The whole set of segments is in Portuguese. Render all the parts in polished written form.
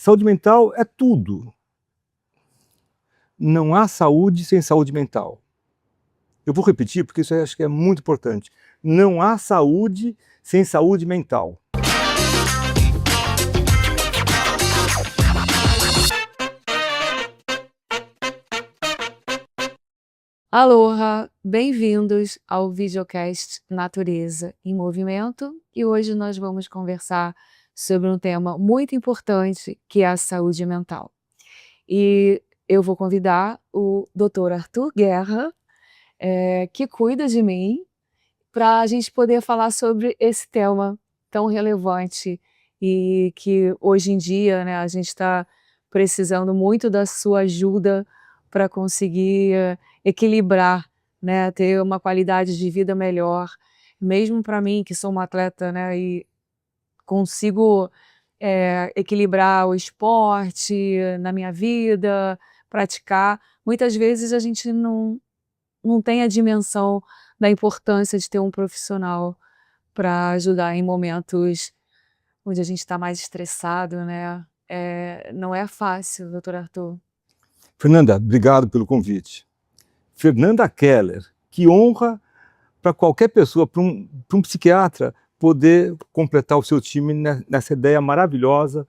Saúde mental é tudo. Não há saúde sem saúde mental. Eu vou repetir porque isso aí acho que é muito importante. Não há saúde sem saúde mental. Aloha, bem-vindos ao videocast Natureza em Movimento, e hoje nós vamos conversar sobre um tema muito importante, que é a saúde mental. E eu vou convidar o Dr. Arthur Guerra, que cuida de mim, para a gente poder falar sobre esse tema tão relevante e que hoje em dia, né, a gente está precisando muito da sua ajuda para conseguir equilibrar, né, ter uma qualidade de vida melhor, mesmo para mim que sou uma atleta, né, e consigo equilibrar o esporte na minha vida, praticar. Muitas vezes a gente não tem a dimensão da importância de ter um profissional para ajudar em momentos onde a gente está mais estressado, né. Não é fácil, doutor Arthur. Fernanda, obrigado pelo convite. Fernanda Keller, que honra para qualquer pessoa, para um psiquiatra, poder completar o seu time nessa ideia maravilhosa,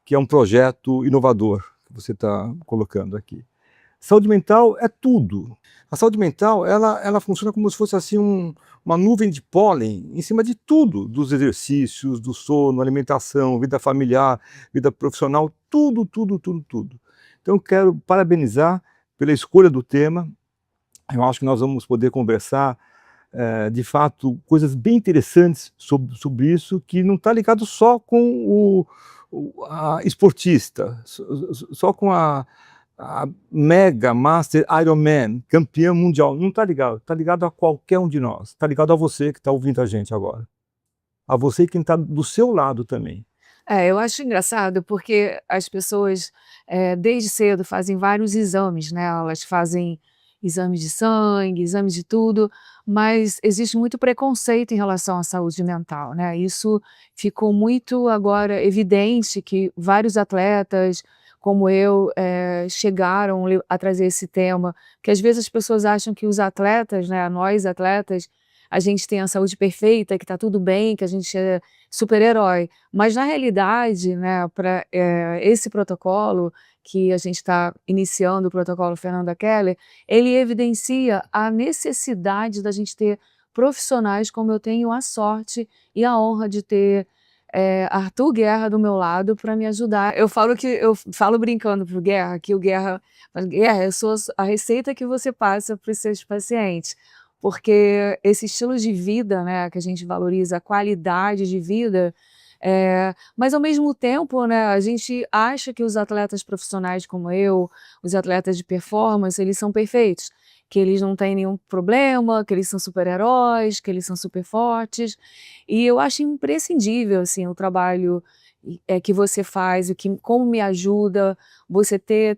que é um projeto inovador que você está colocando aqui. Saúde mental é tudo. A saúde mental, ela funciona como se fosse assim uma nuvem de pólen em cima de tudo, dos exercícios, do sono, alimentação, vida familiar, vida profissional, tudo, tudo, tudo, tudo. Então eu quero parabenizar pela escolha do tema. Eu acho que nós vamos poder conversar, de fato, coisas bem interessantes sobre isso, que não está ligado só com a esportista, só com a Mega Master Ironman, campeã mundial. Não está ligado a qualquer um de nós. Está ligado a você que está ouvindo a gente agora. A você e quem está do seu lado também. Eu acho engraçado porque as pessoas, desde cedo fazem vários exames, né, elas fazem exames de sangue, exames de tudo, mas existe muito preconceito em relação à saúde mental, né, isso ficou muito agora evidente que vários atletas, como eu, chegaram a trazer esse tema, porque às vezes as pessoas acham que os atletas, né, nós atletas, a gente tem a saúde perfeita, que está tudo bem, que a gente é super-herói. Mas na realidade, né, para esse protocolo que a gente está iniciando, o protocolo Fernanda Keller, ele evidencia a necessidade da gente ter profissionais como eu tenho a sorte e a honra de ter Arthur Guerra do meu lado para me ajudar. Eu falo brincando pro Guerra, que o Guerra fala: "Guerra, eu sou a receita que você passa para os seus pacientes", porque esse estilo de vida, né, que a gente valoriza, a qualidade de vida, mas ao mesmo tempo, né, a gente acha que os atletas profissionais como eu, os atletas de performance, eles são perfeitos, que eles não têm nenhum problema, que eles são super-heróis, que eles são super fortes, e eu acho imprescindível, assim, o trabalho que você faz, como me ajuda você ter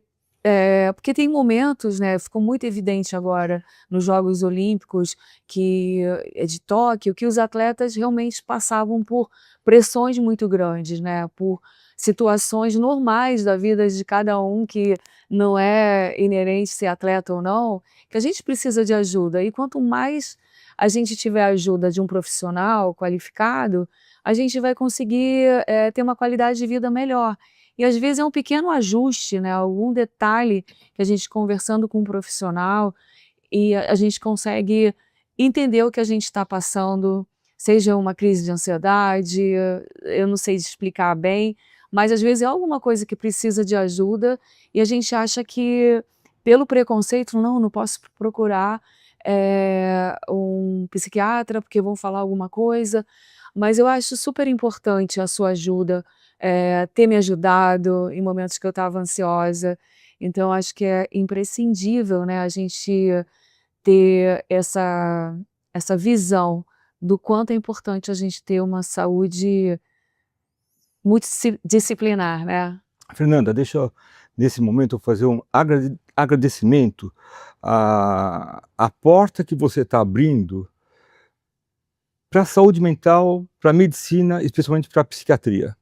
porque tem momentos, né, ficou muito evidente agora nos Jogos Olímpicos de Tóquio, que os atletas realmente passavam por pressões muito grandes, né, por situações normais da vida de cada um, que não é inerente ser atleta ou não, que a gente precisa de ajuda. E quanto mais a gente tiver a ajuda de um profissional qualificado, a gente vai conseguir ter uma qualidade de vida melhor. E às vezes é um pequeno ajuste, né, algum detalhe que a gente conversando com um profissional e a gente consegue entender o que a gente está passando, seja uma crise de ansiedade, eu não sei explicar bem, mas às vezes é alguma coisa que precisa de ajuda e a gente acha que pelo preconceito, não posso procurar um psiquiatra porque vão falar alguma coisa, mas eu acho super importante a sua ajuda, ter me ajudado em momentos que eu estava ansiosa, então acho que é imprescindível, né, a gente ter essa visão do quanto é importante a gente ter uma saúde multidisciplinar, né. Fernanda, deixa eu, nesse momento, eu fazer um agradecimento à porta que você está abrindo para a saúde mental, para a medicina, especialmente para a psiquiatria.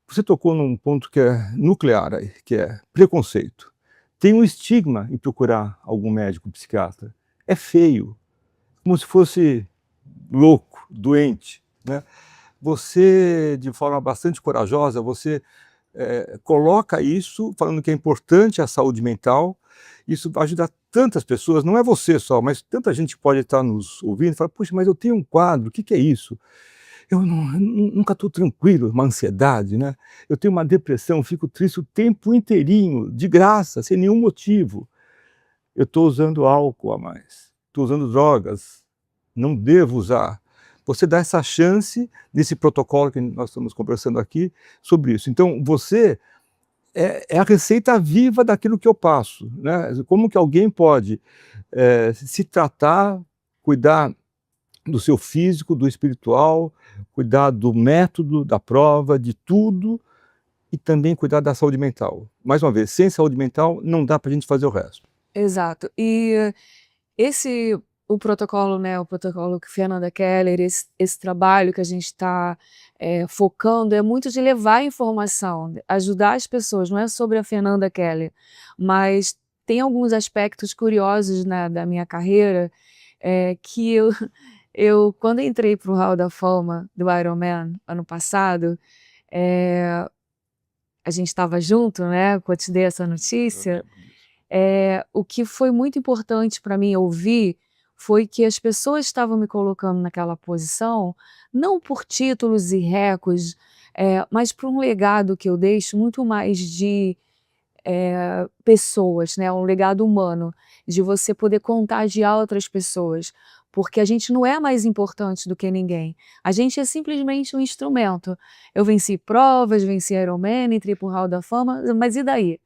Você tocou num ponto que é nuclear aí, que é preconceito. Tem um estigma em procurar algum médico psiquiatra. É feio, como se fosse louco, doente, né? Você, de forma bastante corajosa, você coloca isso, falando que é importante a saúde mental. Isso vai ajudar tantas pessoas, não é você só, mas tanta gente pode estar nos ouvindo e falar, puxa, mas eu tenho um quadro, o que é isso? Eu nunca estou tranquilo, uma ansiedade, né? Eu tenho uma depressão, fico triste o tempo inteirinho, de graça, sem nenhum motivo. Eu estou usando álcool a mais, estou usando drogas, não devo usar. Você dá essa chance nesse protocolo que nós estamos conversando aqui sobre isso. Então, você é a receita viva daquilo que eu passo, né? Como que alguém pode se tratar, cuidar do seu físico, do espiritual, cuidar do método, da prova, de tudo, e também cuidar da saúde mental. Mais uma vez, sem saúde mental não dá para a gente fazer o resto. Exato. E o protocolo, né, o protocolo que Fernanda Keller, esse trabalho que a gente está focando é muito de levar informação, ajudar as pessoas, não é sobre a Fernanda Keller, mas tem alguns aspectos curiosos, né, da minha carreira, que eu quando entrei para o Hall da Fama do Ironman ano passado, a gente estava junto, né, quando eu te dei essa notícia. O que foi muito importante para mim ouvir foi que as pessoas estavam me colocando naquela posição, não por títulos e recordes, mas por um legado que eu deixo muito mais de pessoas, né, um legado humano, de você poder contagiar outras pessoas, porque a gente não é mais importante do que ninguém, a gente é simplesmente um instrumento. Eu venci provas, venci Ironman, entrei para o Hall da Fama, mas e daí?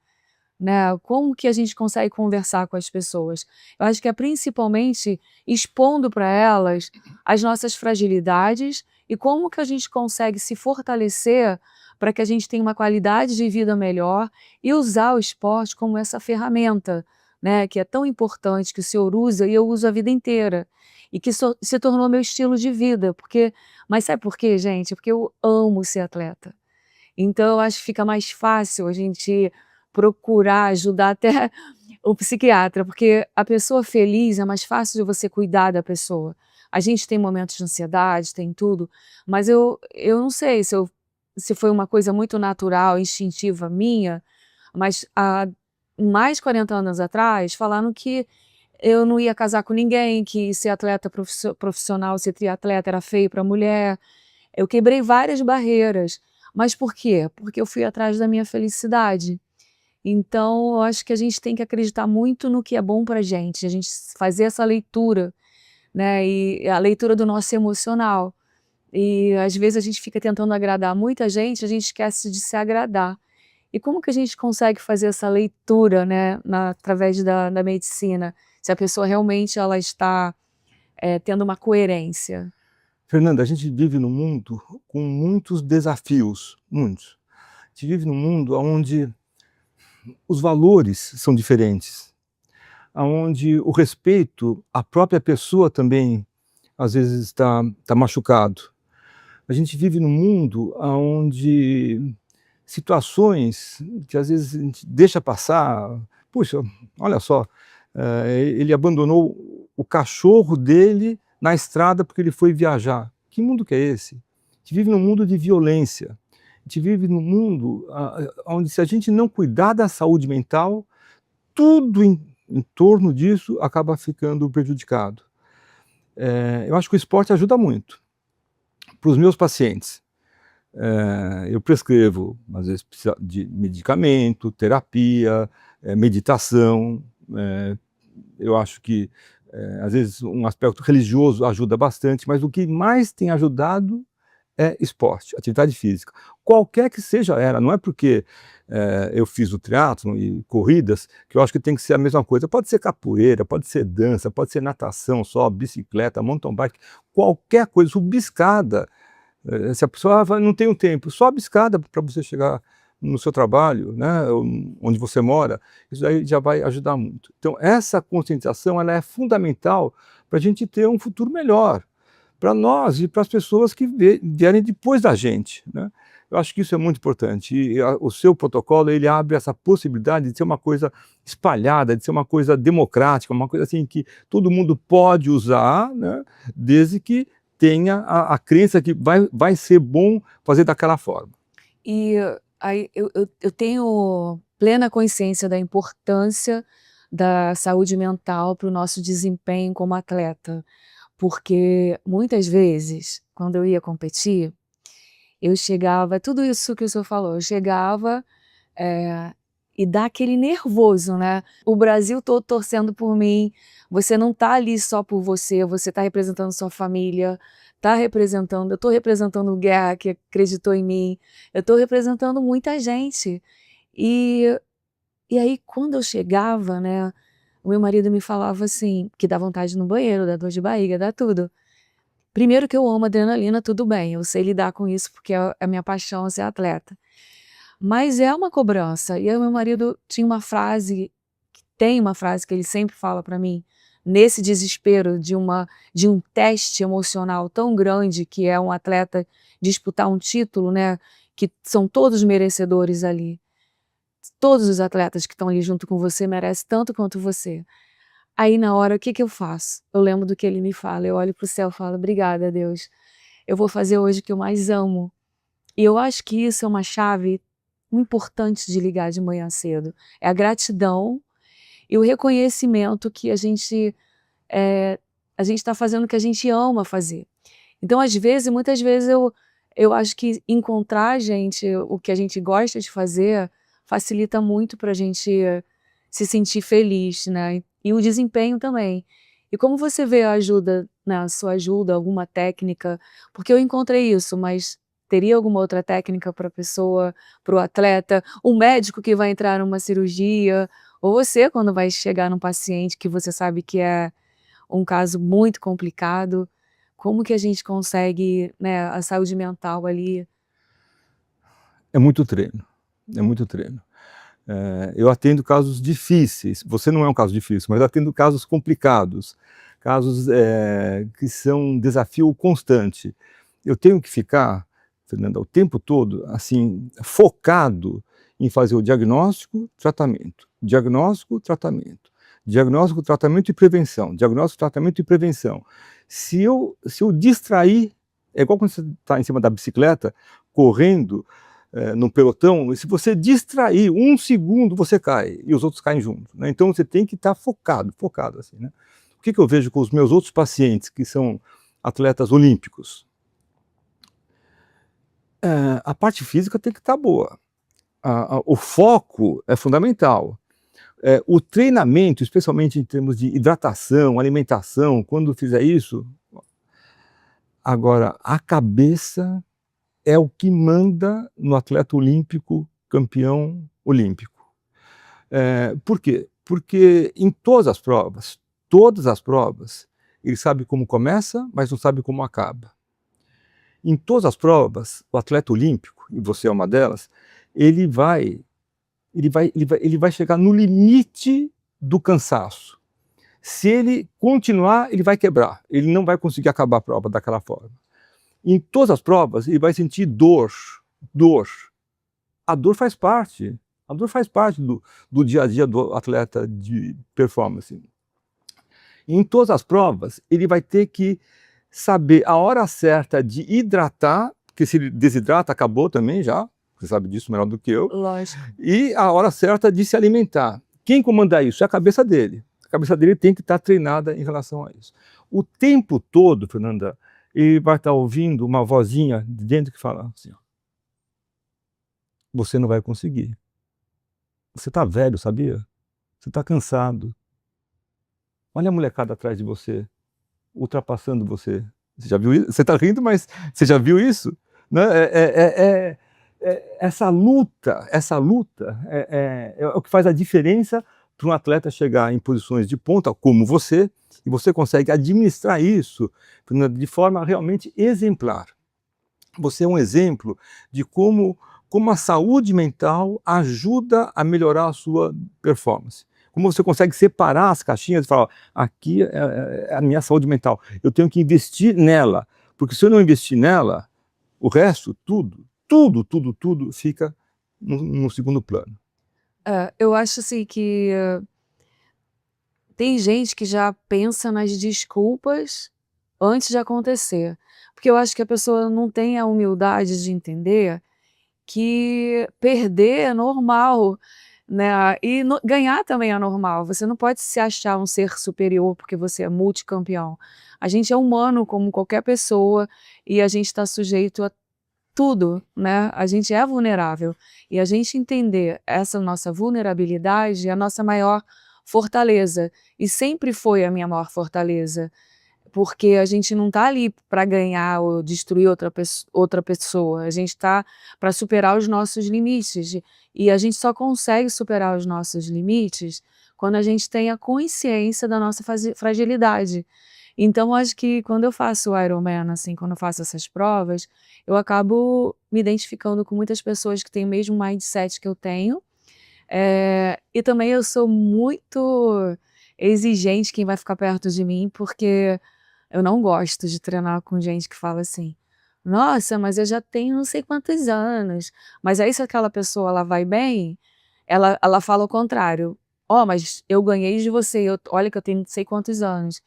Né, como que a gente consegue conversar com as pessoas? Eu acho que é principalmente expondo para elas as nossas fragilidades e como que a gente consegue se fortalecer para que a gente tenha uma qualidade de vida melhor e usar o esporte como essa ferramenta, né, que é tão importante, que o senhor usa e eu uso a vida inteira, e que se tornou meu estilo de vida, mas sabe por quê, gente? Porque eu amo ser atleta. Então eu acho que fica mais fácil a gente procurar ajudar até o psiquiatra, porque a pessoa feliz é mais fácil de você cuidar da pessoa. A gente tem momentos de ansiedade, tem tudo, mas eu não sei se foi uma coisa muito natural, instintiva minha, mas há mais de 40 anos atrás falaram que eu não ia casar com ninguém, que ser atleta profissional, ser triatleta era feio para mulher. Eu quebrei várias barreiras. Mas por quê? Porque eu fui atrás da minha felicidade. Então, eu acho que a gente tem que acreditar muito no que é bom pra gente, a gente fazer essa leitura, né, e a leitura do nosso emocional. E às vezes a gente fica tentando agradar muita gente, a gente esquece de se agradar. E como que a gente consegue fazer essa leitura, né, através da medicina, se a pessoa realmente ela está tendo uma coerência? Fernanda, a gente vive num mundo com muitos desafios, muitos. A gente vive num mundo onde os valores são diferentes, onde o respeito à própria pessoa também, às vezes, está machucado. A gente vive num mundo onde situações que às vezes a gente deixa passar, puxa, olha só, ele abandonou o cachorro dele na estrada porque ele foi viajar. Que mundo que é esse? A gente vive num mundo de violência. A gente vive num mundo onde, se a gente não cuidar da saúde mental, tudo em torno disso acaba ficando prejudicado. Eu acho que o esporte ajuda muito. Para os meus pacientes, eu prescrevo, às vezes, de medicamento, terapia, meditação. Eu acho que, às vezes, um aspecto religioso ajuda bastante, mas o que mais tem ajudado é esporte, atividade física. Qualquer que seja ela, não é porque eu fiz o triatlon e corridas que eu acho que tem que ser a mesma coisa. Pode ser capoeira, pode ser dança, pode ser natação só, bicicleta, mountain bike, qualquer coisa, subir escada. Se a pessoa não tem um tempo, sobe escada para você chegar no seu trabalho, né, onde você mora, isso aí já vai ajudar muito. Então essa conscientização ela é fundamental para a gente ter um futuro melhor, para nós e para as pessoas que vierem depois da gente, né? Eu acho que isso é muito importante e o seu protocolo, ele abre essa possibilidade de ser uma coisa espalhada, de ser uma coisa democrática, uma coisa assim que todo mundo pode usar, né? Desde que tenha a crença que vai ser bom fazer daquela forma. E aí eu tenho plena consciência da importância da saúde mental para o nosso desempenho como atleta, porque muitas vezes, quando eu ia competir, eu chegava, tudo isso que o senhor falou, eu chegava e dá aquele nervoso, né? O Brasil todo torcendo por mim, você não tá ali só por você, você tá representando sua família, eu tô representando o Guerra, que acreditou em mim, eu tô representando muita gente. E, e aí, quando eu chegava, né, o meu marido me falava assim, que dá vontade de ir no banheiro, dá dor de barriga, dá tudo. Primeiro que eu amo adrenalina, tudo bem, eu sei lidar com isso porque é a minha paixão ser atleta. Mas é uma cobrança. E aí o meu marido tinha uma frase, tem uma frase que ele sempre fala para mim, nesse desespero de um teste emocional tão grande que é um atleta disputar um título, né, que são todos merecedores ali. Todos os atletas que estão ali junto com você merecem tanto quanto você. Aí na hora, o que que eu faço? Eu lembro do que ele me fala, eu olho para o céu e falo: "Obrigada, Deus, eu vou fazer hoje o que eu mais amo". E eu acho que isso é uma chave importante de ligar de manhã cedo. É a gratidão e o reconhecimento que a gente está fazendo o que a gente ama fazer. Então, às vezes, muitas vezes eu acho que encontrar gente, o que a gente gosta de fazer, facilita muito para a gente se sentir feliz, né? E o desempenho também. E como você vê a ajuda, né, a sua ajuda, alguma técnica? Porque eu encontrei isso, mas teria alguma outra técnica para a pessoa, para o atleta, um médico que vai entrar numa cirurgia, ou você quando vai chegar num paciente que você sabe que é um caso muito complicado, como que a gente consegue, né, a saúde mental ali? É muito treino, é muito treino. Eu atendo casos difíceis, você não é um caso difícil, mas eu atendo casos complicados, casos que são um desafio constante. Eu tenho que ficar, Fernanda, o tempo todo, assim, focado em fazer o diagnóstico, tratamento, diagnóstico, tratamento, diagnóstico, tratamento e prevenção, diagnóstico, tratamento e prevenção. Se eu distrair, é igual quando você está em cima da bicicleta, correndo, no pelotão, e se você distrair 1 segundo, você cai, e os outros caem junto, né? Então você tem que estar focado assim, né? O que eu vejo com os meus outros pacientes, que são atletas olímpicos? A parte física tem que estar boa, o foco é fundamental, o treinamento, especialmente em termos de hidratação, alimentação, quando fizer isso, agora a cabeça é o que manda no atleta olímpico, campeão olímpico. Por quê? Porque em todas as provas, ele sabe como começa, mas não sabe como acaba. Em todas as provas, o atleta olímpico, e você é uma delas, ele vai chegar no limite do cansaço. Se ele continuar, ele vai quebrar, ele não vai conseguir acabar a prova daquela forma. Em todas as provas, ele vai sentir dor. A dor faz parte do dia a dia do atleta de performance. Em todas as provas, ele vai ter que saber a hora certa de hidratar, porque se ele desidrata, acabou também já, você sabe disso melhor do que eu. Lógico. E a hora certa de se alimentar. Quem comanda isso? É a cabeça dele. A cabeça dele tem que estar treinada em relação a isso. O tempo todo, Fernanda, ele vai estar ouvindo uma vozinha de dentro que fala assim, ó, você não vai conseguir. Você está velho, sabia? Você está cansado. Olha a molecada atrás de você, ultrapassando você. Você já viu isso? Você está rindo, mas você já viu isso? Né? Essa luta é o que faz a diferença para um atleta chegar em posições de ponta como você, e você consegue administrar isso de forma realmente exemplar. Você é um exemplo de como a saúde mental ajuda a melhorar a sua performance. Como você consegue separar as caixinhas e falar, ó, aqui é a minha saúde mental, eu tenho que investir nela, porque se eu não investir nela, o resto, tudo fica no segundo plano. Eu acho assim que tem gente que já pensa nas desculpas antes de acontecer, porque eu acho que a pessoa não tem a humildade de entender que perder é normal, né, e ganhar também é normal. Você não pode se achar um ser superior porque você é multicampeão. A gente é humano como qualquer pessoa e a gente está sujeito a tudo, né, a gente é vulnerável. E a gente entender essa nossa vulnerabilidade é a nossa maior fortaleza, e sempre foi a minha maior fortaleza, porque a gente não está ali para ganhar ou destruir outra pessoa, a gente está para superar os nossos limites, e a gente só consegue superar os nossos limites quando a gente tem a consciência da nossa fragilidade. Então acho que quando eu faço o Ironman, assim, quando eu faço essas provas, eu acabo me identificando com muitas pessoas que têm o mesmo mindset que eu tenho, e também eu sou muito exigente quem vai ficar perto de mim, porque eu não gosto de treinar com gente que fala assim: "Nossa, mas eu já tenho não sei quantos anos", mas aí se aquela pessoa ela vai bem, ela fala o contrário: "Ó, mas eu ganhei de você, olha que eu tenho não sei quantos anos".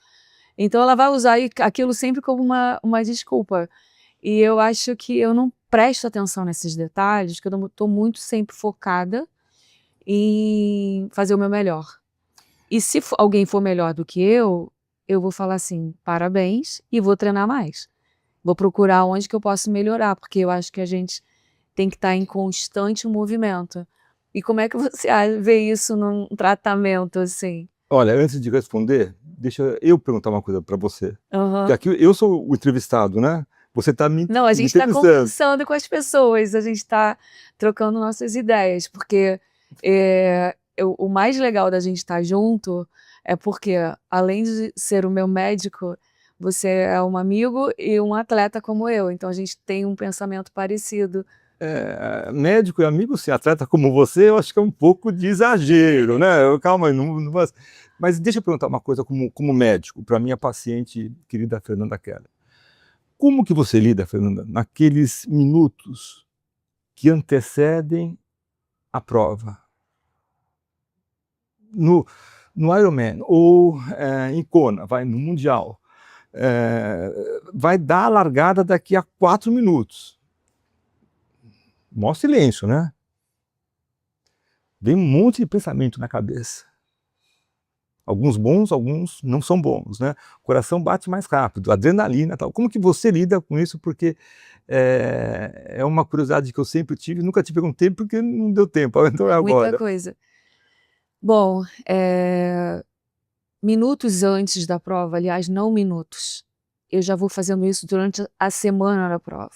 Então ela vai usar aquilo sempre como uma desculpa. E eu acho que eu não presto atenção nesses detalhes, que eu estou muito sempre focada em fazer o meu melhor. E se alguém for melhor do que eu vou falar assim: "Parabéns", e vou treinar mais. Vou procurar onde que eu posso melhorar, porque eu acho que a gente tem que estar em constante movimento. E como é que você vê isso num tratamento, assim? Olha, antes de responder, deixa eu perguntar uma coisa para você, porque Aham. aqui eu sou o entrevistado, né, você está Não, a me gente está entrevistando. conversando com as pessoas, a gente está trocando nossas ideias, porque, o mais legal da gente estar junto é porque, além de ser o meu médico, você é um amigo e um atleta como eu, então a gente tem um pensamento parecido. Médico e amigo, sim, atleta como você, eu acho que é um pouco de exagero, né, calma aí, não mas deixa eu perguntar uma coisa como médico, para minha paciente querida Fernanda Keller. Como que você lida, Fernanda, naqueles minutos que antecedem a prova? No Ironman ou, em Kona, no mundial, vai dar a largada daqui a 4 minutos. Maior silêncio, né? Vem um monte de pensamento na cabeça. Alguns bons, alguns não são bons, né? O coração bate mais rápido, adrenalina, tal. Como que você lida com isso? Porque é uma curiosidade que eu sempre tive, nunca te perguntei porque não deu tempo, então é Muita agora. coisa. Bom, minutos antes da prova, aliás, não minutos, eu já vou fazendo isso durante a semana da prova.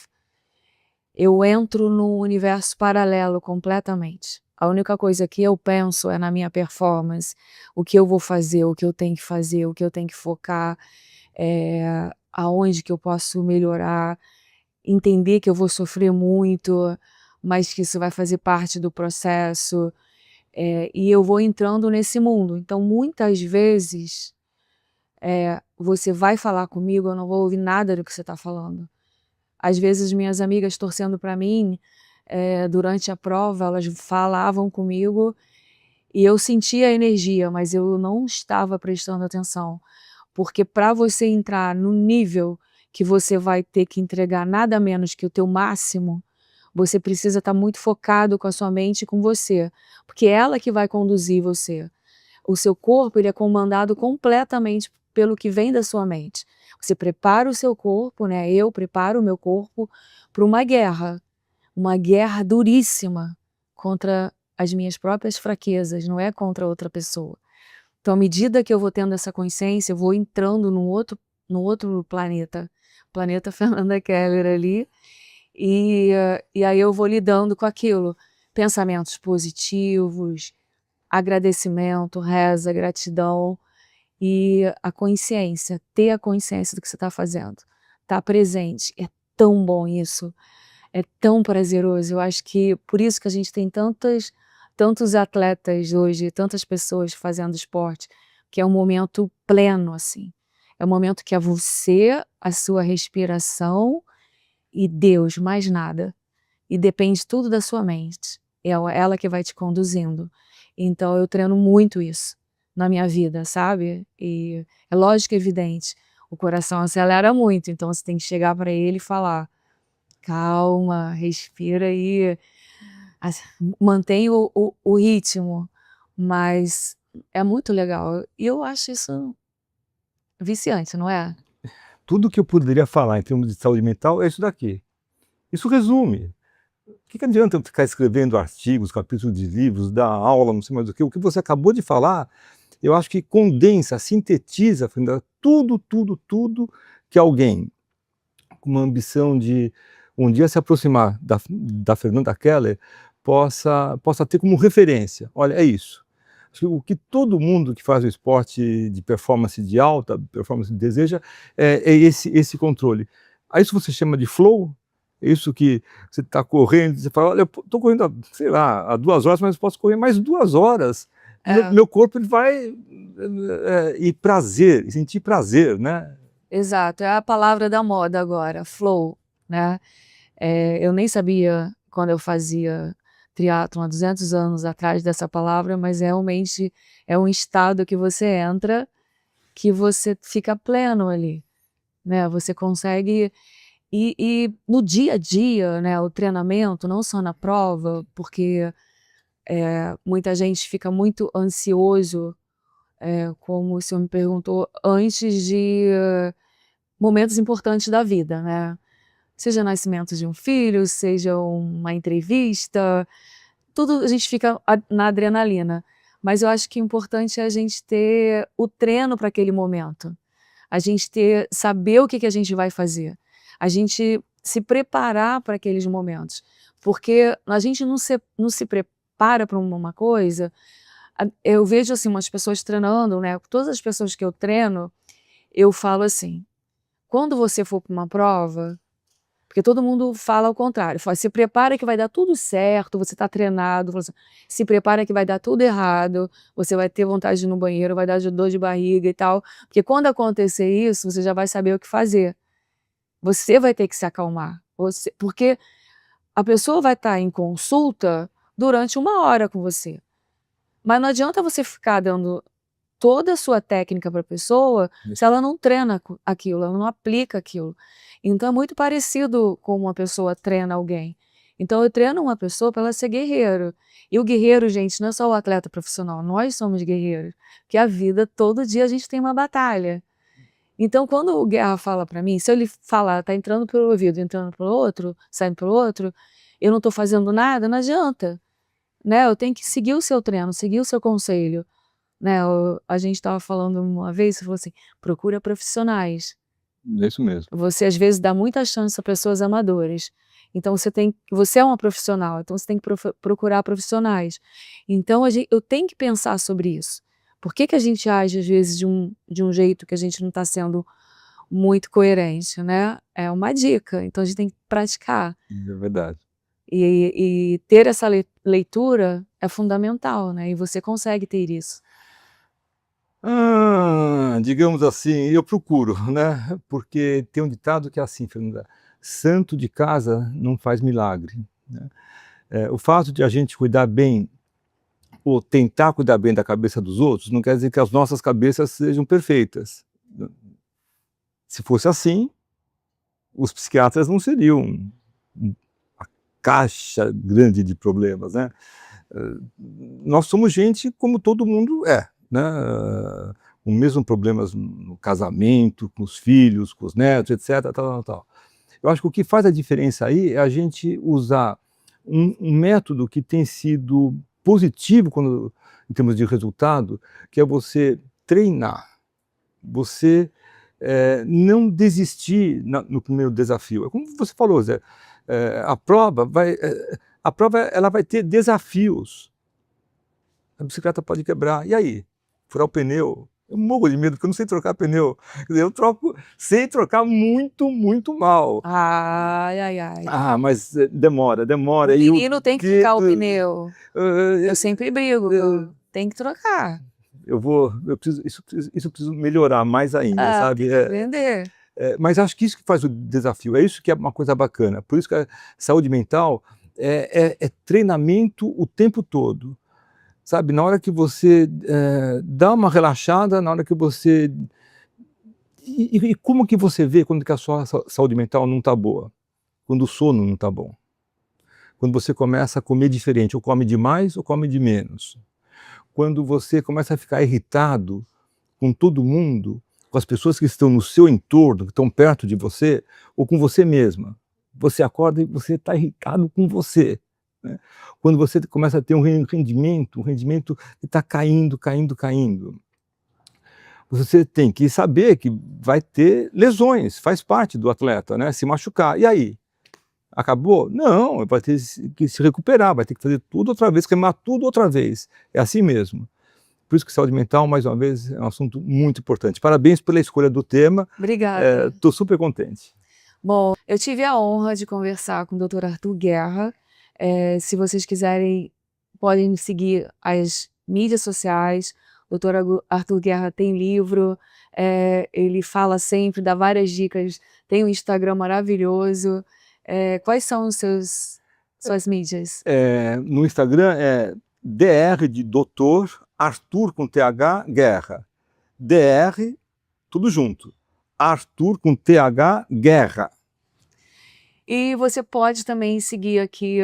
Eu entro num universo paralelo completamente. A única coisa que eu penso é na minha performance, o que eu vou fazer, o que eu tenho que fazer, o que eu tenho que focar, aonde que eu posso melhorar, entender que eu vou sofrer muito, mas que isso vai fazer parte do processo, e eu vou entrando nesse mundo. Então, muitas vezes, você vai falar comigo, eu não vou ouvir nada do que você está falando. Às vezes minhas amigas torcendo para mim, durante a prova, elas falavam comigo e eu sentia a energia, mas eu não estava prestando atenção, porque para você entrar no nível que você vai ter que entregar nada menos que o teu máximo, você precisa estar muito focado com a sua mente e com você, porque é ela que vai conduzir você. O seu corpo, ele é comandado completamente pelo que vem da sua mente. Você prepara o seu corpo, né, eu preparo o meu corpo para uma guerra duríssima contra as minhas próprias fraquezas, não é contra outra pessoa. Então, à medida que eu vou tendo essa consciência, eu vou entrando num outro planeta Fernanda Keller ali, e aí eu vou lidando com aquilo. Pensamentos positivos, agradecimento, reza, gratidão e a consciência, ter a consciência do que você está fazendo, estar presente. É tão bom isso, é tão prazeroso. Eu acho que por isso que a gente tem tantos atletas hoje, tantas pessoas fazendo esporte, que é um momento pleno, assim. É um momento que é você, a sua respiração e Deus, mais nada. E depende tudo da sua mente. É ela que vai te conduzindo. Então eu treino muito isso na minha vida, sabe? E é lógico, evidente, o coração acelera muito, então você tem que chegar para ele e falar: calma, respira aí, mantém o ritmo, mas é muito legal. E eu acho isso viciante, não é? Tudo que eu poderia falar em termos de saúde mental é isso daqui. Isso resume. O que adianta eu ficar escrevendo artigos, capítulos de livros, dar aula, não sei mais o que você acabou de falar, eu acho que condensa, sintetiza, Fernanda, tudo que alguém com uma ambição de um dia se aproximar da Fernanda Keller possa ter como referência. Olha, é isso. Acho que o que todo mundo que faz o esporte de performance de alta performance deseja é esse controle. A isso você chama de flow? É isso que você está correndo, você fala, olha, eu estou correndo, sei lá, há 2 horas, mas posso correr mais 2 horas. Meu corpo ele vai e prazer, e sentir prazer, né? Exato, é a palavra da moda agora, flow, né? Eu nem sabia quando eu fazia triatlon há 200 anos atrás dessa palavra, mas realmente é um estado que você entra, que você fica pleno ali, né? Você consegue e no dia a dia, né, o treinamento, não só na prova, porque muita gente fica muito ansioso, como o senhor me perguntou, antes de momentos importantes da vida, né? Seja nascimento de um filho, seja uma entrevista, tudo a gente fica na adrenalina. Mas eu acho que o importante é a gente ter o treino para aquele momento. A gente saber o que a gente vai fazer. A gente se preparar para aqueles momentos. Porque a gente não se prepara para uma coisa. Eu vejo assim, umas pessoas treinando, né? Todas as pessoas que eu treino, eu falo assim, quando você for para uma prova, porque todo mundo fala ao contrário, fala, se prepara que vai dar tudo certo, você está treinado, assim, se prepara que vai dar tudo errado, você vai ter vontade de ir no banheiro, vai dar dor de barriga e tal, porque quando acontecer isso, você já vai saber o que fazer. Você vai ter que se acalmar, porque a pessoa vai estar em consulta durante 1 hora com você, mas não adianta você ficar dando toda a sua técnica para a pessoa se ela não treina aquilo, ela não aplica aquilo. Então é muito parecido com uma pessoa treina alguém. Então eu treino uma pessoa para ela ser guerreiro. E o guerreiro, gente, não é só o atleta profissional, nós somos guerreiros. Porque a vida, todo dia a gente tem uma batalha. Então quando o Guerra fala para mim, se ele falar, tá entrando pelo ouvido, entrando pelo outro, saindo pelo outro, eu não estou fazendo nada, não adianta. Né? Eu tenho que seguir o seu treino, seguir o seu conselho. Né, a gente estava falando uma vez, você falou assim, procura profissionais. É isso mesmo. Você às vezes dá muita chance a pessoas amadoras. Então você é uma profissional, então você tem que procurar profissionais. Então eu tenho que pensar sobre isso. Por que a gente age às vezes de um jeito que a gente não está sendo muito coerente, né? É uma dica, então a gente tem que praticar. É verdade. E ter essa leitura é fundamental, né? E você consegue ter isso. Digamos assim, eu procuro, né? Porque tem um ditado que é assim, Fernanda, santo de casa não faz milagre, né? O fato de a gente cuidar bem, ou tentar cuidar bem da cabeça dos outros, não quer dizer que as nossas cabeças sejam perfeitas. Se fosse assim, os psiquiatras não seriam uma caixa grande de problemas, né? Nós somos gente como todo mundo é, né? Com mesmos problemas no casamento, com os filhos, com os netos, etc. Tal. Eu acho que o que faz a diferença aí é a gente usar um método que tem sido positivo em termos de resultado, que é você treinar, você não desistir no primeiro desafio. É como você falou, Zé, a prova ela vai ter desafios. A bicicleta pode quebrar, e aí? Furar o pneu, Eu morro de medo, porque eu não sei trocar pneu. Quer dizer, eu sei trocar muito, muito mal. Ai, ai, ai. Ah, mas demora. O menino tem que trocar o pneu. Eu sempre brigo, tem que trocar. Isso eu preciso melhorar mais ainda, sabe? Tem que aprender. Mas acho que isso que faz o desafio, é isso que é uma coisa bacana. Por isso que a saúde mental é treinamento o tempo todo. Sabe, na hora que você dá uma relaxada, na hora que você... E como que você vê quando que a sua saúde mental não está boa? Quando o sono não está bom. Quando você começa a comer diferente, ou come demais ou come de menos. Quando você começa a ficar irritado com todo mundo, com as pessoas que estão no seu entorno, que estão perto de você, ou com você mesma. Você acorda e você está irritado com você. Né? Quando você começa a ter um rendimento que está caindo. Você tem que saber que vai ter lesões, faz parte do atleta, né? Se machucar. E aí? Acabou? Não, vai ter que se recuperar, vai ter que fazer tudo outra vez, queimar tudo outra vez. É assim mesmo. Por isso que saúde mental, mais uma vez, é um assunto muito importante. Parabéns pela escolha do tema. Obrigada. Estou super contente. Bom, eu tive a honra de conversar com o Dr. Arthur Guerra. Se vocês quiserem, podem seguir as mídias sociais. O Dr. Arthur Guerra tem livro, ele fala sempre, dá várias dicas, tem um Instagram maravilhoso. Quais são suas mídias? No Instagram é DR de Dr. Arthur com TH Guerra. DR, tudo junto. Arthur com TH Guerra. E você pode também seguir aqui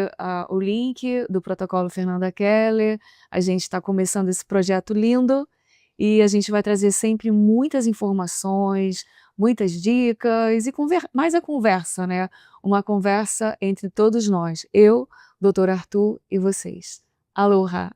o link do Protocolo Fernanda Keller. A gente está começando esse projeto lindo e a gente vai trazer sempre muitas informações, muitas dicas e mais a conversa, né? Uma conversa entre todos nós, eu, Dr. Arthur e vocês. Aloha!